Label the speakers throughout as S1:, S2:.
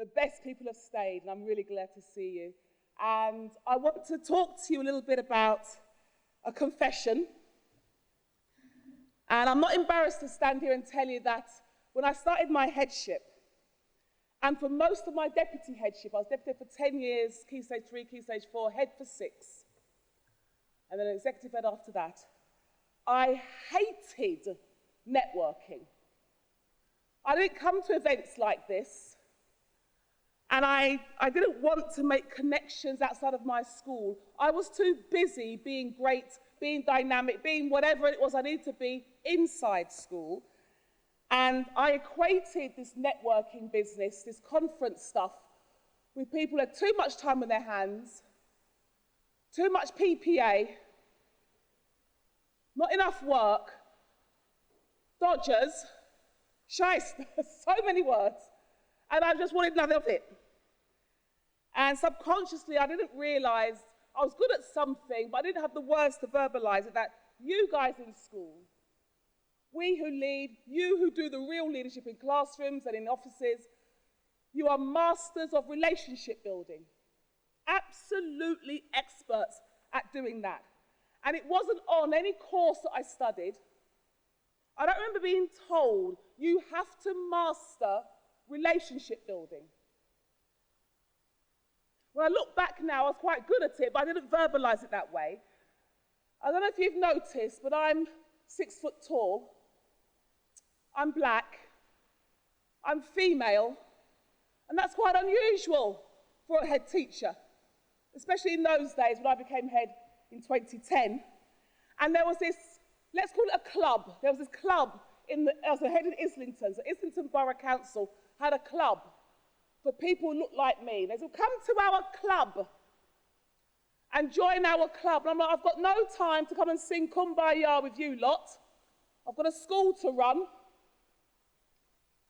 S1: The best people have stayed, and I'm really glad to see you. And I want to talk to you a little bit about a confession. And I'm not embarrassed to stand here and tell you that when I started my headship, and for most of my deputy headship, I was deputy for 10 years, Key Stage 3, Key Stage 4, head for 6, and then executive head after that, I hated networking. I didn't come to events like this, and I didn't want to make connections outside of my school. I was too busy being great, being dynamic, being whatever it was I needed to be inside school. And I equated this networking business, this conference stuff, with people who had too much time on their hands, too much PPA, not enough work, dodgers, shysters, so many words, and I just wanted none of it. And subconsciously, I didn't realize I was good at something, but I didn't have the words to verbalize it, that you guys in school, we who lead, you who do the real leadership in classrooms and in offices, you are masters of relationship building. Absolutely experts at doing that. And it wasn't on any course that I studied. I don't remember being told, you have to master relationship building. When I look back now, I was quite good at it, but I didn't verbalize it that way. I don't know if you've noticed, but I'm 6 foot tall. I'm black. I'm female. And that's quite unusual for a head teacher, especially in those days when I became head in 2010. And there was this, let's call it a club. There was this club, I was the head in Islington, so Islington Borough Council had a club for people who looked like me. They said, come to our club and join our club. And I'm like, I've got no time to come and sing Kumbaya with you lot. I've got a school to run.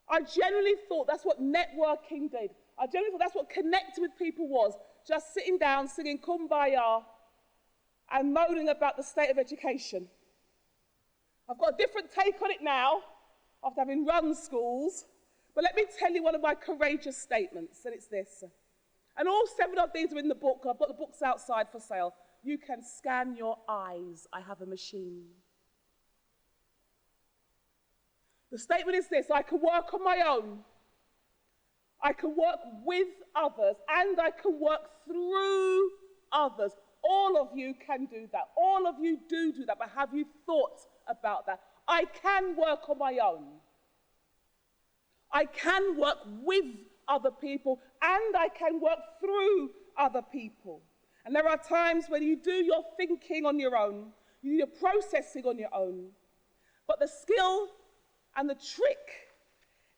S1: I genuinely thought that's what networking did. I genuinely thought that's what connecting with people was, just sitting down, singing Kumbaya and moaning about the state of education. I've got a different take on it now, after having run schools, but let me tell you one of my courageous statements, and it's this. And all 7 of these are in the book. I've got the books outside for sale. You can scan your eyes. I have a machine. The statement is this: I can work on my own. I can work with others, and I can work through others. All of you can do that. All of you do that, but have you thought about that? I can work on my own. I can work with other people, and I can work through other people. And there are times when you do your thinking on your own, you do your processing on your own, but the skill and the trick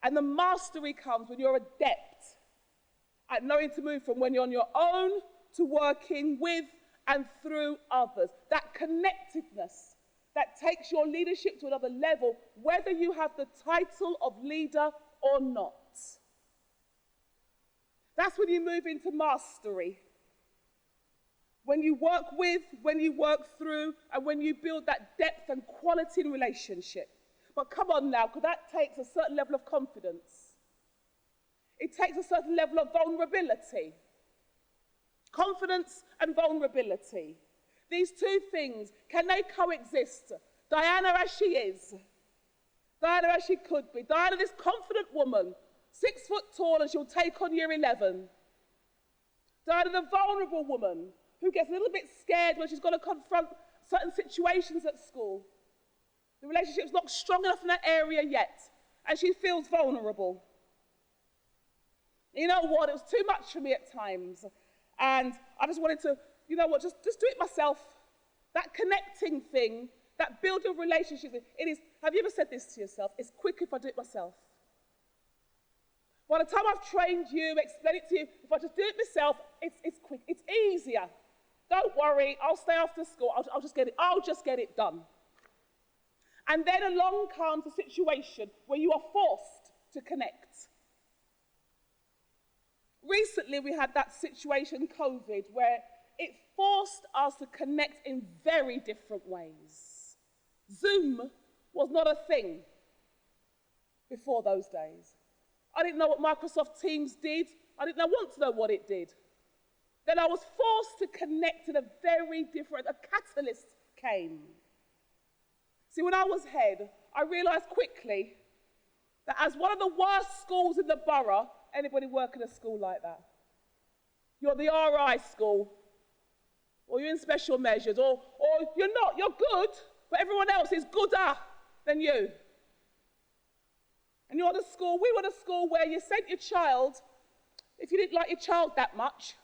S1: and the mastery comes when you're adept at knowing to move from when you're on your own to working with and through others. That connectedness that takes your leadership to another level, whether you have the title of leader or not. That's when you move into mastery. When you work with, when you work through, and when you build that depth and quality in relationship. But come on now, because that takes a certain level of confidence. It takes a certain level of vulnerability. Confidence and vulnerability. These two things, can they coexist? Diana as she is. Diana as she could be. Diana, this confident woman, 6 foot tall, and she'll take on year 11. Diana, the vulnerable woman, who gets a little bit scared when she's got to confront certain situations at school. The relationship's not strong enough in that area yet, and she feels vulnerable. You know what? It was too much for me at times, and I just wanted to, you know what, just do it myself. That connecting thing, that building of relationships, it is, have you ever said this to yourself? It's quicker if I do it myself. By the time I've trained you, explained it to you, if I just do it myself, it's quick, it's easier. Don't worry, I'll stay after school, I'll just get it done. And then along comes a situation where you are forced to connect. Recently, we had that situation, COVID, where it forced us to connect in very different ways. Zoom was not a thing before those days. I didn't know what Microsoft Teams did. I didn't want to know what it did. Then I was forced to connect in a very different, a catalyst came. See, when I was head, I realized quickly that as one of the worst schools in the borough, anybody work in a school like that? You're the RI school, or you're in special measures, or you're not, you're good, but everyone else is gooder than you. And you're the school, we were the school where you sent your child, if you didn't like your child that much,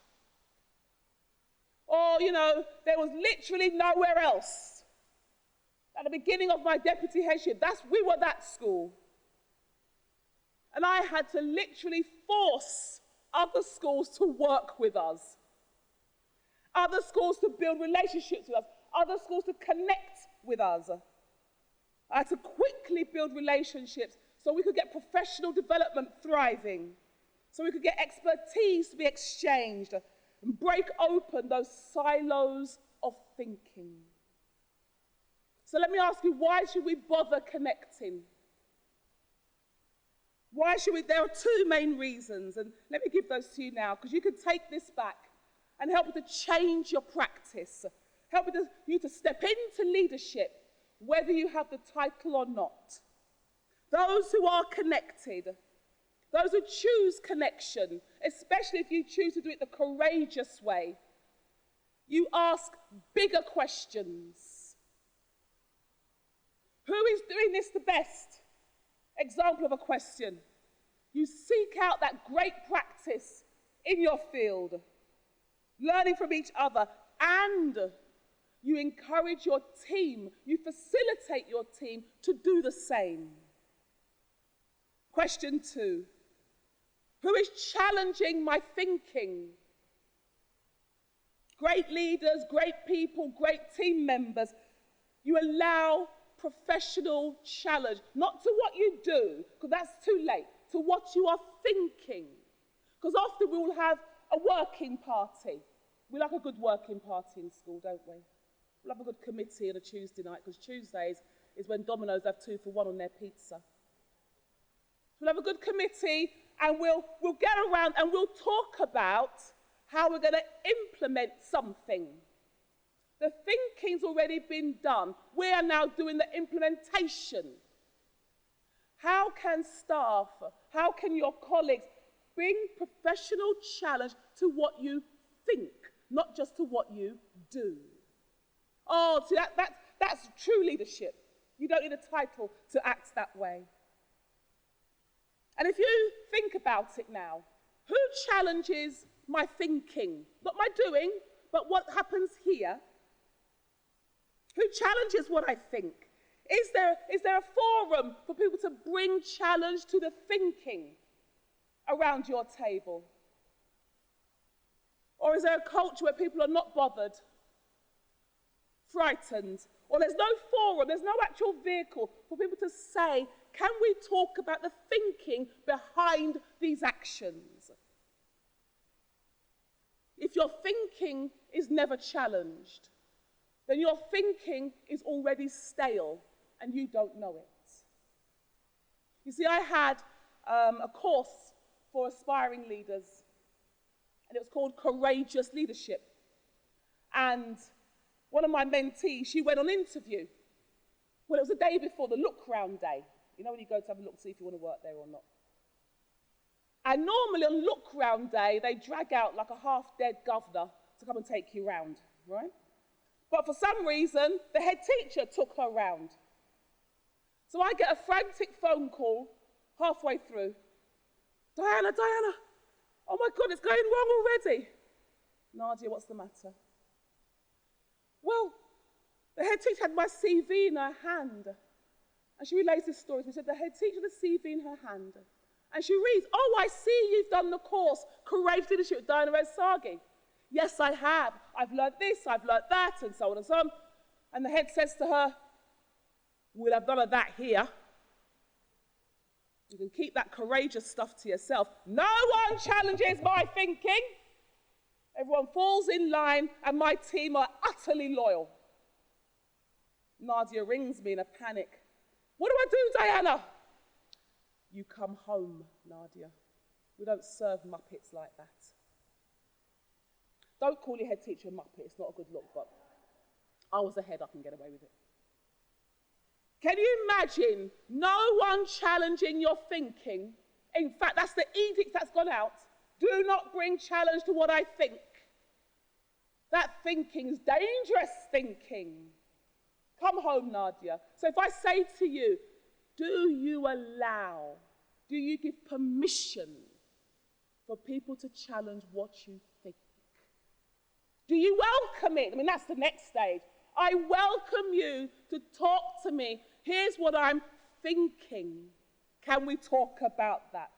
S1: or, you know, there was literally nowhere else. At the beginning of my deputy headship, we were that school. And I had to literally force other schools to work with us, other schools to build relationships with us, other schools to connect with us. I had to quickly build relationships so we could get professional development thriving, so we could get expertise to be exchanged and break open those silos of thinking. So let me ask you, why should we bother connecting? Why should we? There are two main reasons, and let me give those to you now, because you can take this back and help you to change your practice, help you to step into leadership, whether you have the title or not. Those who are connected, those who choose connection, especially if you choose to do it the courageous way, you ask bigger questions. Who is doing this the best? Example of a question. You seek out that great practice in your field, learning from each other, and you encourage your team, you facilitate your team to do the same. Question 2. Who is challenging my thinking? Great leaders, great people, great team members. You allow professional challenge, not to what you do, because that's too late, to what you are thinking. Because often we will have a working party. We like a good working party in school, don't we? We'll have a good committee on a Tuesday night, because Tuesdays is when Domino's have 2 for 1 on their pizza. We'll have a good committee, and we'll get around and we'll talk about how we're going to implement something. The thinking's already been done. We are now doing the implementation. How can staff, how can your colleagues bring professional challenge to what you think, not just to what you do? Oh, see, that's true leadership. You don't need a title to act that way. And if you think about it now, who challenges my thinking? Not my doing, but what happens here. Who challenges what I think? Is there a forum for people to bring challenge to the thinking around your table? Or is there a culture where people are not bothered, frightened, or there's no forum, there's no actual vehicle for people to say, can we talk about the thinking behind these actions? If your thinking is never challenged, then your thinking is already stale and you don't know it. You see, I had a course for aspiring leaders, and it was called Courageous Leadership. And one of my mentees, she went on interview. Well, it was the day before the look round day. You know when you go to have a look to see if you want to work there or not. And normally on look round day, they drag out like a half-dead governor to come and take you round, right? But for some reason, the head teacher took her round. So I get a frantic phone call halfway through. Diana, oh my God, it's going wrong already. Nadia, what's the matter? Well, the head teacher had my CV in her hand. And she relays this story. She said, the head teacher had the CV in her hand. And she reads, oh, I see you've done the course, Courageous Leadership with Diana Osagie. Yes, I have. I've learnt this, I've learnt that, and so on and so on. And the head says to her, we'll have none of that here. You can keep that courageous stuff to yourself. No one challenges my thinking. Everyone falls in line, and my team are utterly loyal. Nadia rings me in a panic. What do I do, Diana? You come home. Nadia. We don't serve Muppets like that. Don't call your head teacher a Muppet. It's not a good look, but I was the head. I can get away with it. Can you imagine no one challenging your thinking? In fact, that's the edict that's gone out. Do not bring challenge to what I think. That thinking is dangerous thinking. Come home, Nadia. So if I say to you, do you give permission for people to challenge what you think? Do you welcome it? I mean, that's the next stage. I welcome you to talk to me. Here's what I'm thinking. Can we talk about that?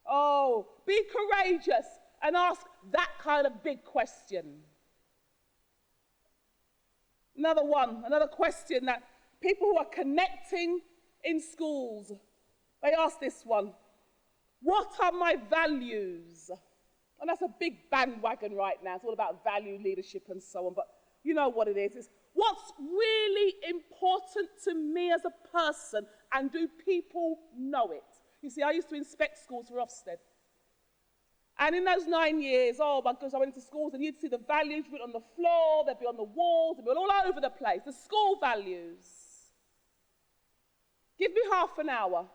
S1: Oh, be courageous and ask that kind of big question. Another question that people who are connecting in schools, they ask this one: what are my values? And that's a big bandwagon right now. It's all about value, leadership, and so on. But you know what it is. It's what's really important to me as a person, and do people know it? You see, I used to inspect schools for Ofsted. And in those 9 years, oh my gosh, I went into schools and you'd see the values written on the floor, they'd be on the walls, they'd be all over the place. The school values. Give me half an hour.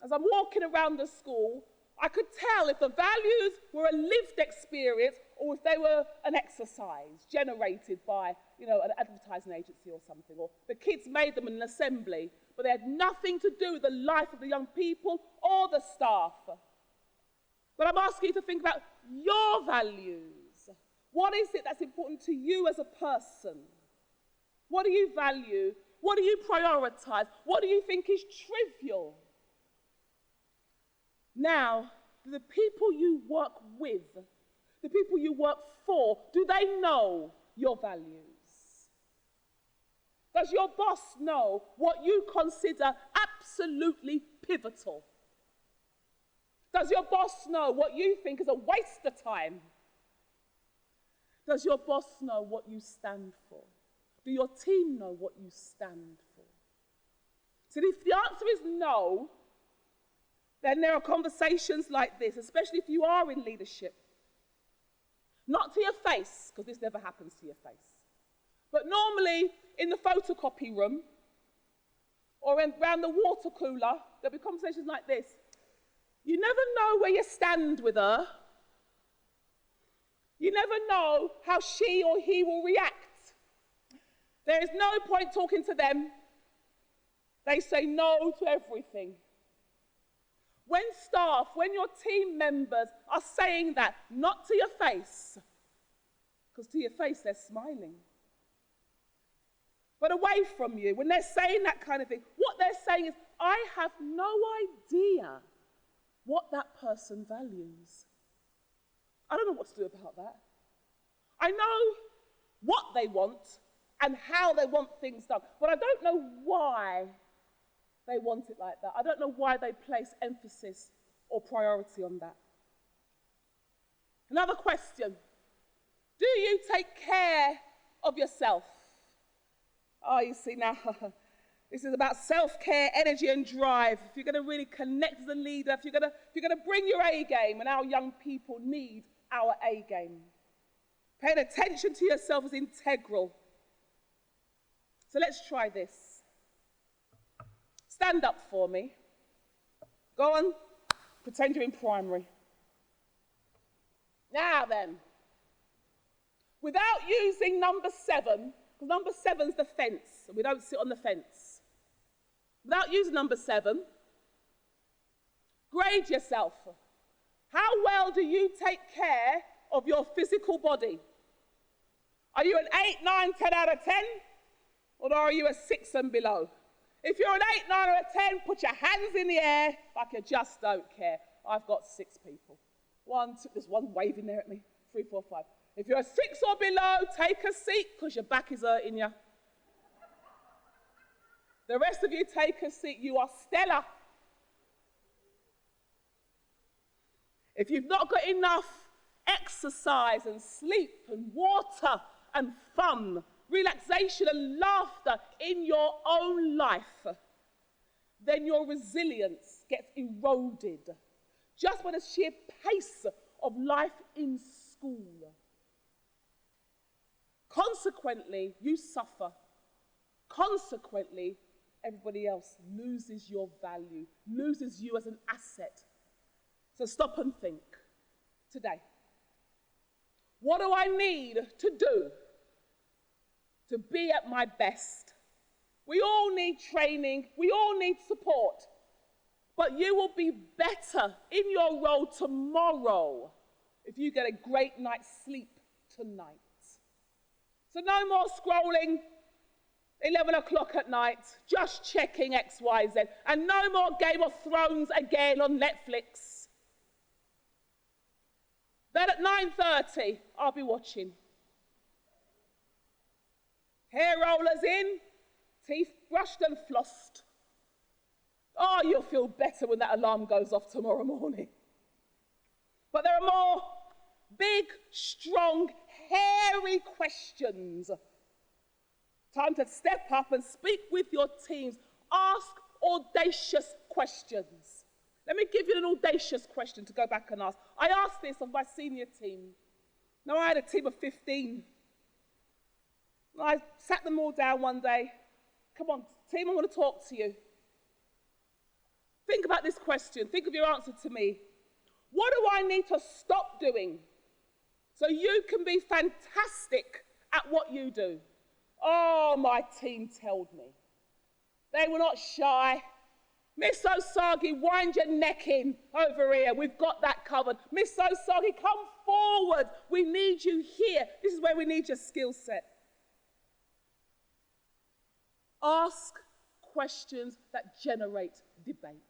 S1: As I'm walking around the school, I could tell if the values were a lived experience or if they were an exercise generated by, an advertising agency or something. Or the kids made them in an assembly, but they had nothing to do with the life of the young people or the staff. But I'm asking you to think about your values. What is it that's important to you as a person? What do you value? What do you prioritize? What do you think is trivial? Now, do the people you work with, the people you work for, do they know your values? Does your boss know what you consider absolutely pivotal? Does your boss know what you think is a waste of time? Does your boss know what you stand for? Do your team know what you stand for? So if the answer is no, then there are conversations like this, especially if you are in leadership. Not to your face, because this never happens to your face. But normally in the photocopy room or around the water cooler, there'll be conversations like this. You never know where you stand with her. You never know how she or he will react. There is no point talking to them. They say no to everything. When your team members are saying that, not to your face, because to your face they're smiling, but away from you, when they're saying that kind of thing, what they're saying is, I have no idea what that person values. I don't know what to do about that. I know what they want and how they want things done, but I don't know why they want it like that. I don't know why they place emphasis or priority on that. Another question. Do you take care of yourself? Oh, you see now, this is about self-care, energy and drive. If you're going to really connect as a leader, if you're going to bring your A game, and our young people need our A game. Paying attention to yourself is integral. So let's try this. Stand up for me. Go on, pretend you're in primary. Now then, without using number 7, because number 7's the fence, and we don't sit on the fence. Without using number 7, grade yourself. How well do you take care of your physical body? Are you an 8, 9, 10 out of 10? Or are you a 6 and below? If you're an 8, 9, or a 10, put your hands in the air like you just don't care. I've got 6 people. There's one waving there at me. 3, 4, 5. If you're a 6 or below, take a seat because your back is hurting you. The rest of you take a seat. You are stellar. If you've not got enough exercise and sleep and water and fun, relaxation and laughter in your own life, then your resilience gets eroded just by the sheer pace of life in school. Consequently, you suffer. Consequently, everybody else loses your value, loses you as an asset. So stop and think today. What do I need to do to be at my best? We all need training. We all need support. But you will be better in your role tomorrow if you get a great night's sleep tonight. So no more scrolling 11 o'clock at night, just checking X, Y, Z. And no more Game of Thrones again on Netflix. Then at 9:30, I'll be watching. Hair rollers in, teeth brushed and flossed. Oh, you'll feel better when that alarm goes off tomorrow morning. But there are more big, strong, hairy questions. Time to step up and speak with your teams. Ask audacious questions. Let me give you an audacious question to go back and ask. I asked this of my senior team. Now, I had a team of 15. I sat them all down one day. Come on, team, I want to talk to you. Think about this question. Think of your answer to me. What do I need to stop doing so you can be fantastic at what you do? Oh, my team told me. They were not shy. Miss Osagie, wind your neck in over here. We've got that covered. Miss Osagie, come forward. We need you here. This is where we need your skill set. Ask questions that generate debate.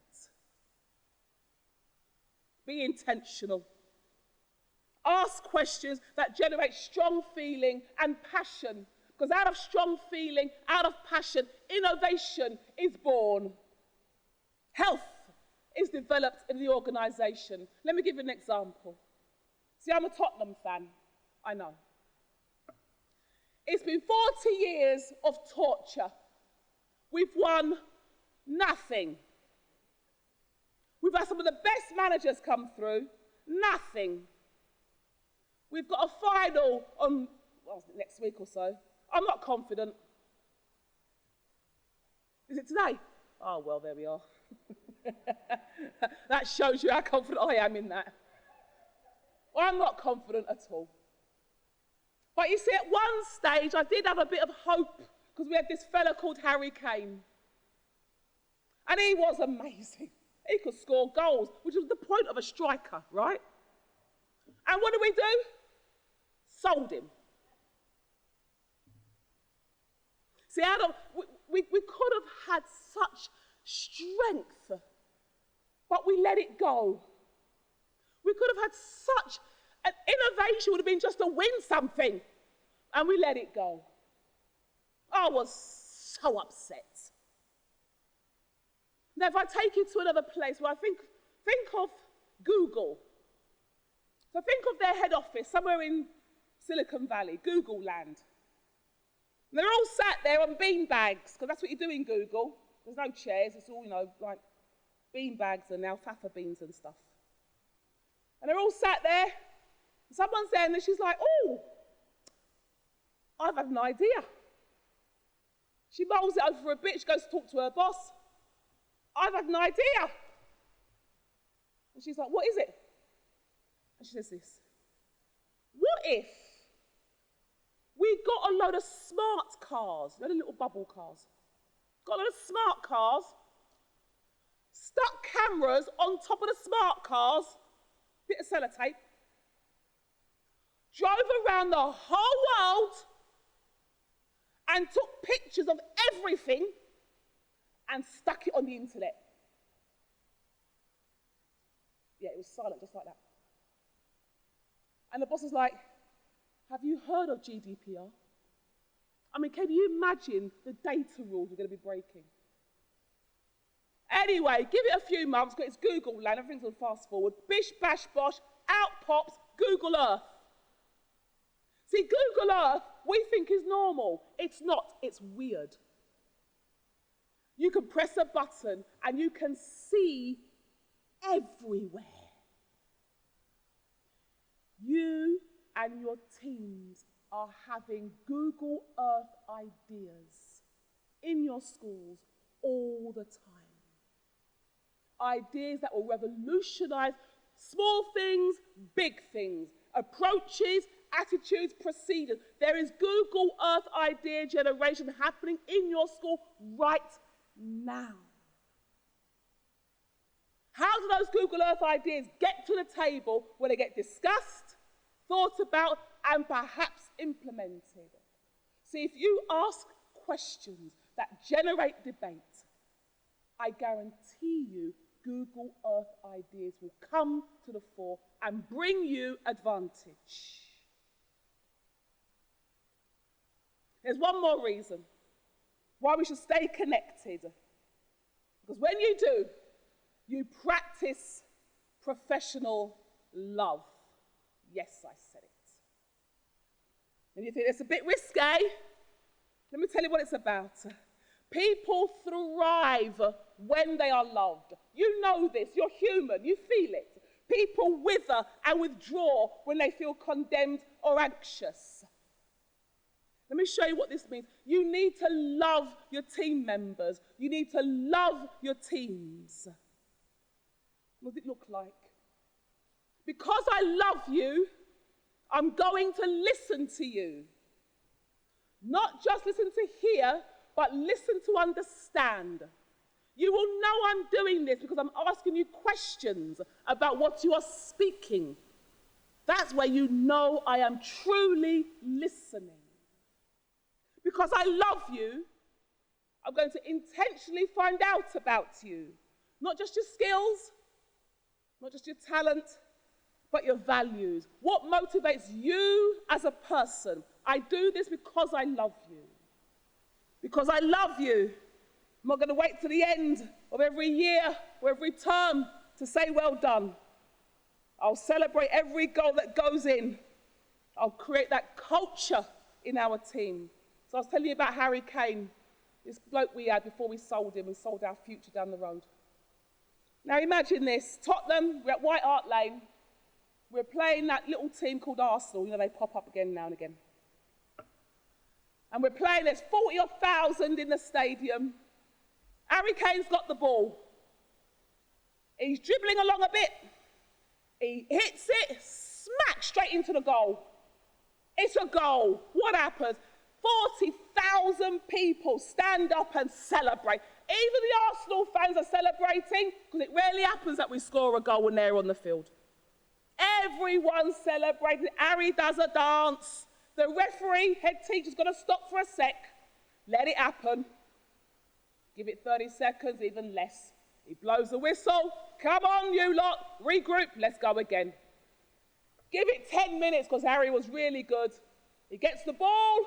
S1: Be intentional. Ask questions that generate strong feeling and passion. Because out of strong feeling, out of passion, innovation is born. Health is developed in the organisation. Let me give you an example. See, I'm a Tottenham fan. I know. It's been 40 years of torture. We've won nothing. We've had some of the best managers come through. Nothing. We've got a final on next week or so. I'm not confident. Is it today? Oh, well, there we are. That shows you how confident I am in that. I'm not confident at all. But you see, at one stage, I did have a bit of hope because we had this fella called Harry Kane. And he was amazing. He could score goals, which was the point of a striker, right? And what did we do? Sold him. See, we could have had such strength, but we let it go. We could have had such an innovation, would have been just to win something, and we let it go. I was so upset. Now, if I take you to another place where I think of Google. So think of their head office somewhere in Silicon Valley, Google land. And they're all sat there on bean bags, because that's what you do in Google. There's no chairs, it's all, like bean bags and alfalfa beans and stuff. And they're all sat there, and someone's there, and she's like, oh, I've had an idea. She mulls it over for a bit, she goes to talk to her boss. I've had an idea. And she's like, what is it? And she says this. What if we got a load of smart cars, the little bubble cars, got a load of smart cars, stuck cameras on top of the smart cars, bit of sellotape, drove around the whole world and took pictures of everything and stuck it on the internet. Yeah, it was silent just like that. And the boss is like, have you heard of GDPR? I mean, can you imagine the data rules we're going to be breaking? Anyway, give it a few months, because it's Google land, everything's on fast forward. Bish, bash, bosh, out pops Google Earth. See, Google Earth, we think is normal. It's not, it's weird. You can press a button and you can see everywhere. You and your teams are having Google Earth ideas in your schools all the time. Ideas that will revolutionize small things, big things, approaches, attitudes, procedures. There is Google Earth idea generation happening in your school right now. How do those Google Earth ideas get to the table where they get discussed, thought about, and perhaps implemented? See, if you ask questions that generate debate, I guarantee you Google Earth ideas will come to the fore and bring you advantage. There's one more reason why we should stay connected. Because when you do, you practice professional love. Yes, I said it. And you think it's a bit risque? Let me tell you what it's about. People thrive when they are loved. You know this. You're human. You feel it. People wither and withdraw when they feel condemned or anxious. Let me show you what this means. You need to love your team members. You need to love your teams. What does it look like? Because I love you, I'm going to listen to you. Not just listen to hear, but listen to understand. You will know I'm doing this because I'm asking you questions about what you are speaking. That's where you know I am truly listening. Because I love you, I'm going to intentionally find out about you. Not just your skills, not just your talent, but your values. What motivates you as a person? I do this because I love you. Because I love you. I'm not going to wait to the end of every year or every term to say well done. I'll celebrate every goal that goes in. I'll create that culture in our team. So I was telling you about Harry Kane, this bloke we had before we sold him and sold our future down the road. Now imagine this, Tottenham, we're at White Hart Lane. We're playing that little team called Arsenal. You know, they pop up again now and again. And we're playing, there's 40,000 in the stadium. Harry Kane's got the ball. He's dribbling along a bit. He hits it, smack straight into the goal. It's a goal. What happens? 40,000 people stand up and celebrate. Even the Arsenal fans are celebrating because it rarely happens that we score a goal when they're on the field. Everyone's celebrating. Harry does a dance. The referee, head teacher's got to stop for a sec. Let it happen. Give it 30 seconds, even less. He blows the whistle. Come on, you lot. Regroup. Let's go again. Give it 10 minutes because Harry was really good. He gets the ball.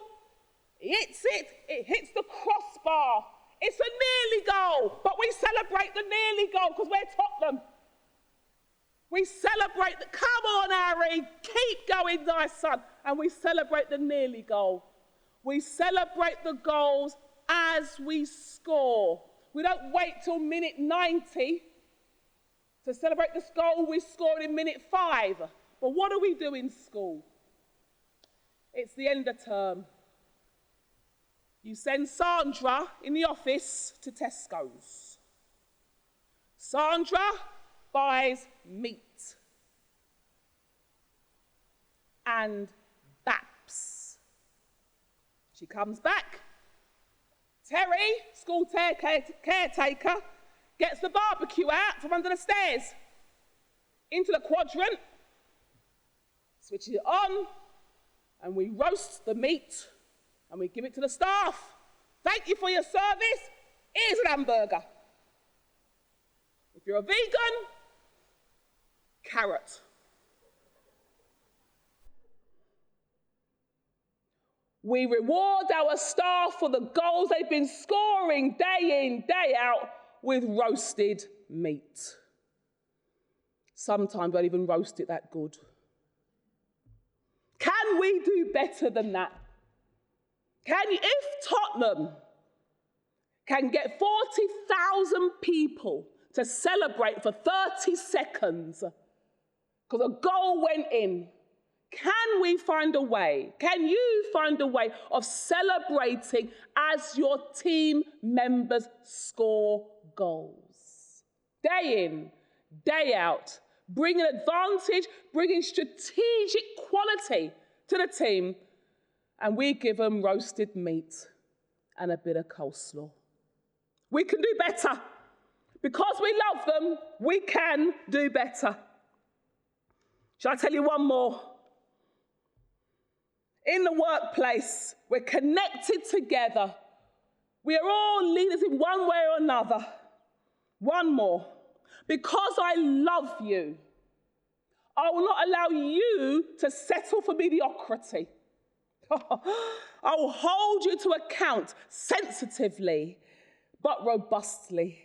S1: He hits it. It hits the crossbar. It's a nearly goal. But we celebrate the nearly goal because we're Tottenham. We celebrate the, come on, Harry, keep going, my son. And we celebrate the nearly goal. We celebrate the goals as we score. We don't wait till minute 90 to celebrate the goal we scored in minute 5. But what do we do in school? It's the end of term. You send Sandra in the office to Tesco's. Sandra buys meat and baps. She comes back. Terry, school caretaker, gets the barbecue out from under the stairs into the quadrant, switches it on, and we roast the meat and we give it to the staff. Thank you for your service. Here's an hamburger. If you're a vegan, carrot. We reward our staff for the goals they've been scoring day in, day out with roasted meat. Sometimes we don't even roast it that good. Can we do better than that? Can you, if Tottenham can get 40,000 people to celebrate for 30 seconds because a goal went in, can we find a way, can you find a way of celebrating as your team members score goals? Day in, day out, bringing advantage, bringing strategic quality to the team, and we give them roasted meat and a bit of coleslaw. We can do better. Because we love them, we can do better. Shall I tell you one more? In the workplace, we're connected together. We are all leaders in one way or another. One more. Because I love you, I will not allow you to settle for mediocrity. I will hold you to account sensitively, but robustly,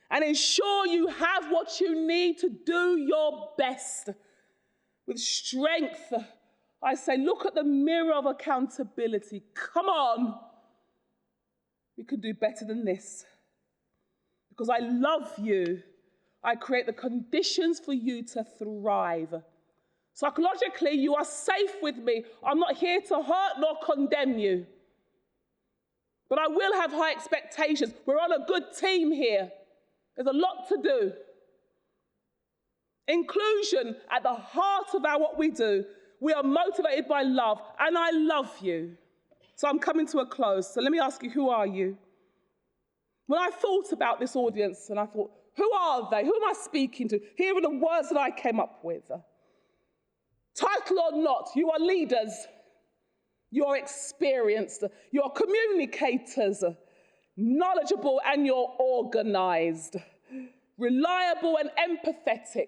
S1: and ensure you have what you need to do your best. With strength, I say, look at the mirror of accountability. Come on. We can do better than this. Because I love you, I create the conditions for you to thrive. Psychologically, you are safe with me. I'm not here to hurt nor condemn you. But I will have high expectations. We're on a good team here. There's a lot to do. Inclusion at the heart of what we do. We are motivated by love, and I love you. So I'm coming to a close. So let me ask you, who are you? When I thought about this audience, and I thought, who are they? Who am I speaking to? Here are the words that I came up with. Title or not, you are leaders. You're experienced. You're communicators. Knowledgeable and you're organized. Reliable and empathetic.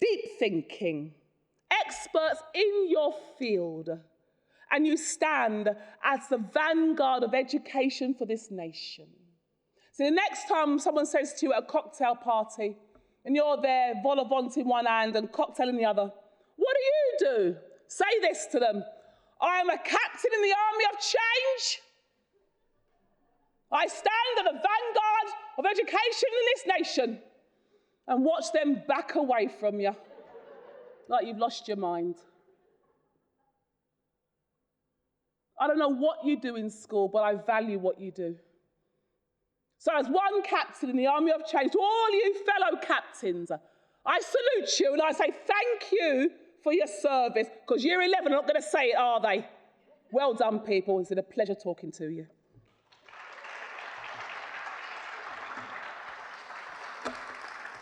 S1: Deep thinking. Experts in your field. And you stand as the vanguard of education for this nation. So the next time someone says to you at a cocktail party, and you're there, vol au vent in one hand and cocktail in the other, what do? Say this to them. I am a captain in the army of change. I stand at the vanguard of education in this nation. And watch them back away from you like you've lost your mind. I don't know what you do in school, but I value what you do. So as one captain in the army of change, to all you fellow captains, I salute you and I say thank you for your service, because year 11 are not going to say it, are they? Well done, people. It's been a pleasure talking to you.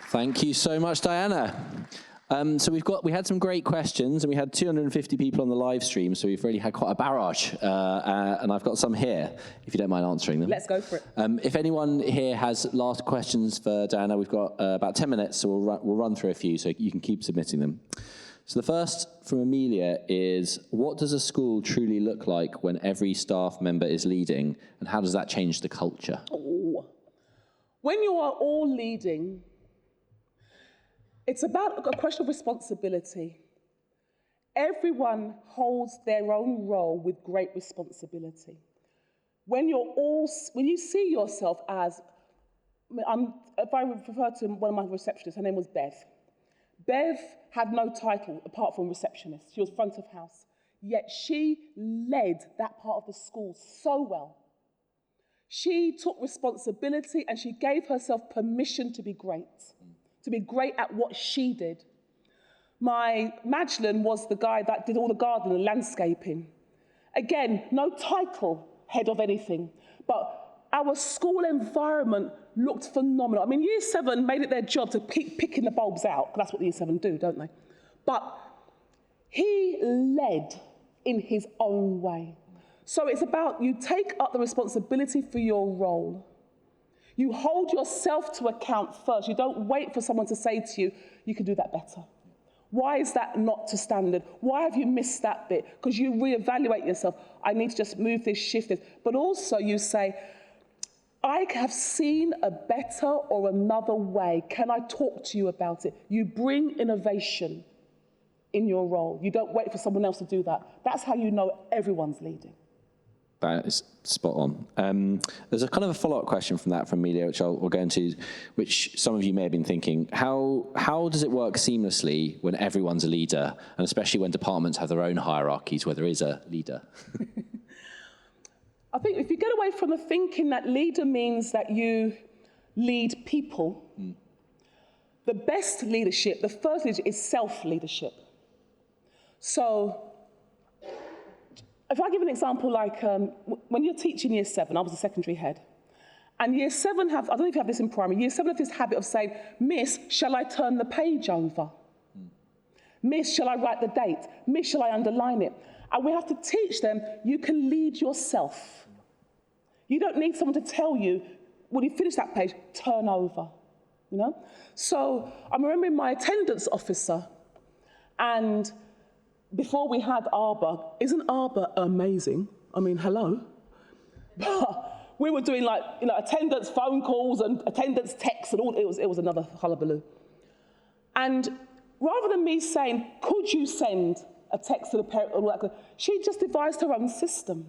S2: Thank you so much, Diana. So we had some great questions, and we had 250 people on the live stream, so we've really had quite a barrage, and I've got some here, if you don't mind answering them.
S1: Let's go for it.
S2: If anyone here has last questions for Diana, we've got about 10 minutes, so we'll run through a few, so you can keep submitting them. So the first from Amelia is, what does a school truly look like when every staff member is leading, and how does that change the culture?
S1: Oh. When you are all leading, it's about a question of responsibility. Everyone holds their own role with great responsibility. When you see yourself as, if I refer to one of my receptionists, her name was Bev. Bev had no title apart from receptionist. She was front of house. Yet she led that part of the school so well. She took responsibility and she gave herself permission to be great at what she did. My Madeleine was the guy that did all the gardening and landscaping. Again, no title, head of anything, but our school environment looked phenomenal. I mean, Year 7 made it their job to keep picking the bulbs out, because that's what the Year 7 do, don't they? But he led in his own way. So it's about you take up the responsibility for your role. You hold yourself to account first. You don't wait for someone to say to you, you can do that better. Why is that not to standard? Why have you missed that bit? Because you reevaluate yourself. I need to just move this, shift this. But also you say, I have seen a better or another way. Can I talk to you about it? You bring innovation in your role. You don't wait for someone else to do that. That's how you know everyone's leading.
S2: That is spot on. There's a kind of a follow-up question from that from Amelia, which we'll go into, which some of you may have been thinking. How does it work seamlessly when everyone's a leader, and especially when departments have their own hierarchies where there is a leader?
S1: I think if you get away from the thinking that leader means that you lead people, the best leadership, the first leadership is self-leadership. So if I give an example, like when you're teaching year 7, I was a secondary head, and year 7 I don't know if you have this in primary, year 7 have this habit of saying, Miss, shall I turn the page over? Miss, shall I write the date? Miss, shall I underline it? And we have to teach them, you can lead yourself. You don't need someone to tell you, when you finish that page, turn over, you know? So I'm remembering my attendance officer, and before we had Arbor, isn't Arbor amazing? I mean, hello. But we were doing attendance phone calls and attendance texts and all, it was another hullabaloo. And rather than me saying, could you send a text to the parent, or all that, she just devised her own system.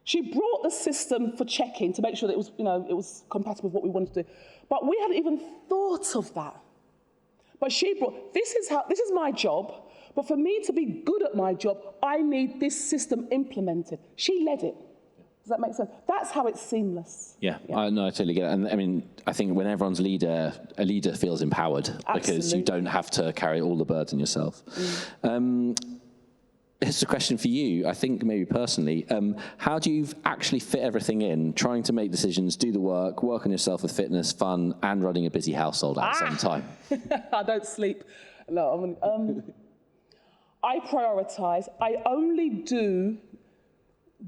S1: She brought the system for checking to make sure that it was compatible with what we wanted to do. But we hadn't even thought of that. But she brought, this is my job, but for me to be good at my job, I need this system implemented. She led it. Does that make sense? That's how it's seamless.
S2: Yeah. I totally get it. And I mean, I think when everyone's a leader feels empowered.
S1: Absolutely.
S2: Because you don't have to carry all the burden yourself. Here's a question for you, I think maybe personally. How do you actually fit everything in, trying to make decisions, do the work on yourself with fitness, fun, and running a busy household at the same time?
S1: I don't sleep. No, I prioritise. I only do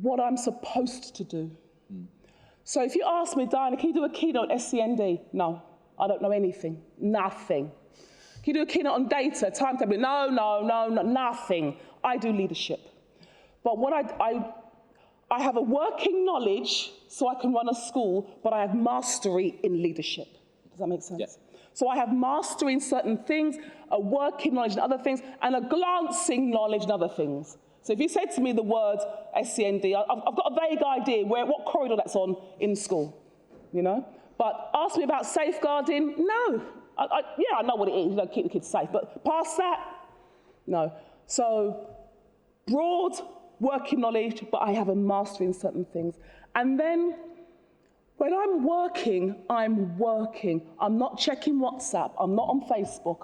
S1: what I'm supposed to do. So if you ask me, Diana, can you do a keynote on SCND? No, I don't know anything, nothing. Can you do a keynote on data, timetable? No, nothing. I do leadership. But what I have a working knowledge so I can run a school, but I have mastery in leadership. Does that make sense?
S2: Yeah.
S1: So I have mastery in certain things, a working knowledge in other things, and a glancing knowledge in other things. So if you say to me the word SCND, I've got a vague idea what corridor that's on in school, you know? But ask me about safeguarding, no. I know what it is, keep the kids safe, but past that, no. So broad working knowledge, but I have a mastery in certain things. And then when I'm working, I'm working. I'm not checking WhatsApp. I'm not on Facebook.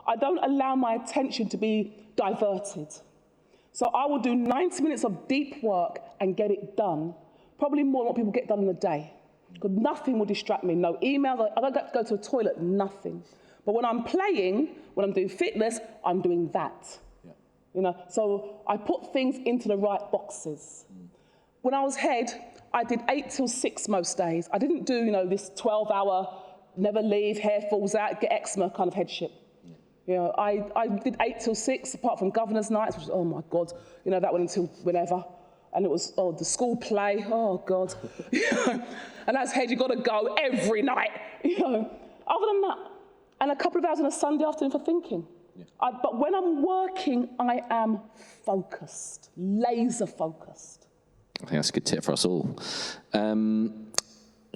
S1: I don't allow my attention to be diverted. So I will do 90 minutes of deep work and get it done, probably more than what people get done in a day. Because nothing will distract me. No emails, I don't have to go to a toilet, nothing. But when I'm playing, when I'm doing fitness, I'm doing that. You know, so I put things into the right boxes. When I was head, I did 8 till 6 most days. I didn't do, this 12-hour, never leave, hair falls out, get eczema kind of headship. You know, I did 8 till 6, apart from governor's nights, which, oh my God, that went until whenever. And it was, the school play, oh God. And as head, you've got to go every night, Other than that, and a couple of hours on a Sunday afternoon for thinking. Yeah. But when I'm working, I am focused, laser focused.
S2: I think that's a good tip for us all.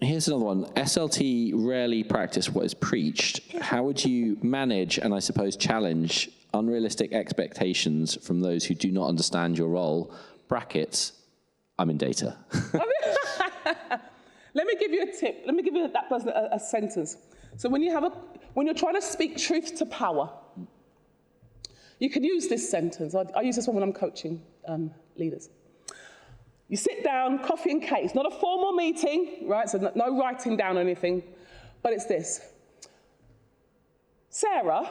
S2: Here's another one. SLT rarely practice what is preached. How would you manage and I suppose challenge unrealistic expectations from those who do not understand your role? Brackets, I'm in data.
S1: Let me give you a tip. Let me give you that person a sentence. So when you're trying to speak truth to power, you can use this sentence. I use this one when I'm coaching leaders. You sit down, coffee and cake. It's not a formal meeting, right? So no writing down or anything, but it's this. Sarah,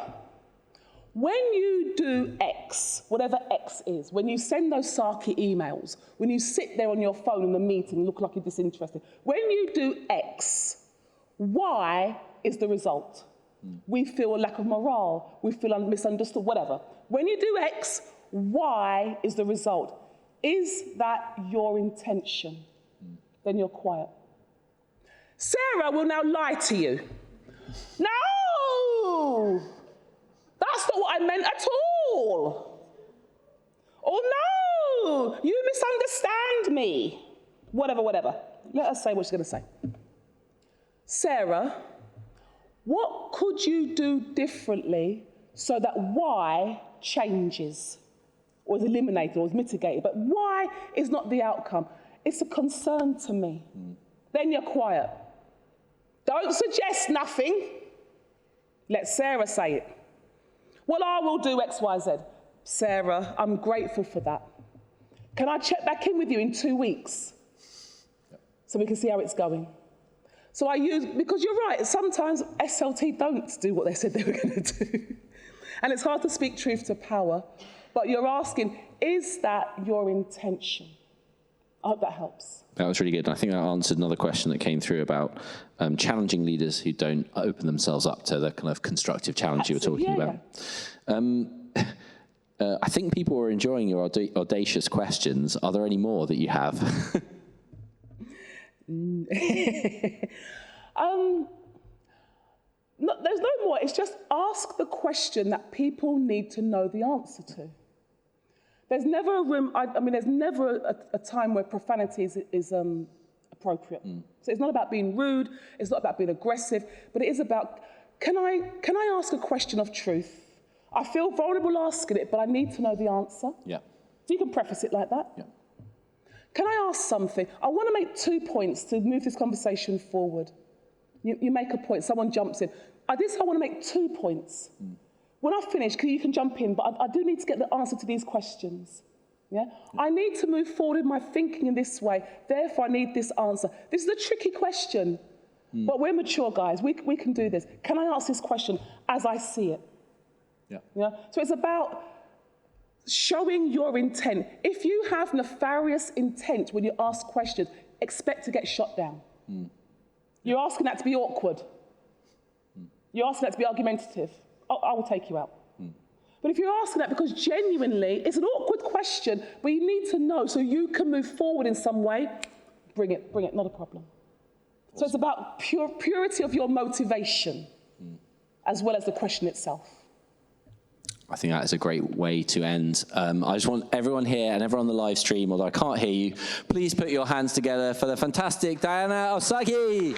S1: when you do X, whatever X is, when you send those sarky emails, when you sit there on your phone in the meeting, look like you're disinterested, when you do X, Y is the result. We feel a lack of morale, we feel misunderstood, whatever. When you do X, Y is the result. Is that your intention? Then you're quiet. Sarah will now lie to you. No! That's not what I meant at all. Oh no, you misunderstand me, whatever. Let her say what she's going to say. Sarah, what could you do differently so that Y changes, or is eliminated, or is mitigated? But Y is not the outcome. It's a concern to me. Then you're quiet. Don't suggest nothing. Let Sarah say it. Well, I will do X, Y, Z. Sarah, I'm grateful for that. Can I check back in with you in 2 weeks? So we can see how it's going. So because you're right, sometimes SLT don't do what they said they were going to do. And it's hard to speak truth to power, but you're asking, is that your intention? I hope that helps.
S2: That was really good. I think that answered another question that came through about challenging leaders who don't open themselves up to the kind of constructive challenge you were talking about. I think people are enjoying your audacious questions. Are there any more that you have?
S1: No, there's no more. It's just ask the question that people need to know the answer to. There's never a room, there's never a time where profanity is appropriate. So it's not about being rude, it's not about being aggressive, but it is about, can I ask a question of truth? I feel vulnerable asking it, but I need to know the answer.
S2: Yeah.
S1: So you can preface it like that.
S2: Yeah.
S1: Can I ask something? I want to make 2 points to move this conversation forward. You make a point, someone jumps in. I want to make 2 points. When I finish, you can jump in, but I do need to get the answer to these questions. Yeah? I need to move forward in my thinking in this way, therefore I need this answer. This is a tricky question, but we're mature guys, we can do this. Can I ask this question as I see it? Yeah? So it's about showing your intent. If you have nefarious intent when you ask questions, expect to get shot down. You're asking that to be awkward. You're asking that to be argumentative. I will take you out. But if you're asking that because genuinely, it's an awkward question, but you need to know so you can move forward in some way, bring it, not a problem. So it's about purity of your motivation, as well as the question itself.
S2: I think that is a great way to end. I just want everyone here and everyone on the live stream, although I can't hear you, please put your hands together for the fantastic Diana Osagie.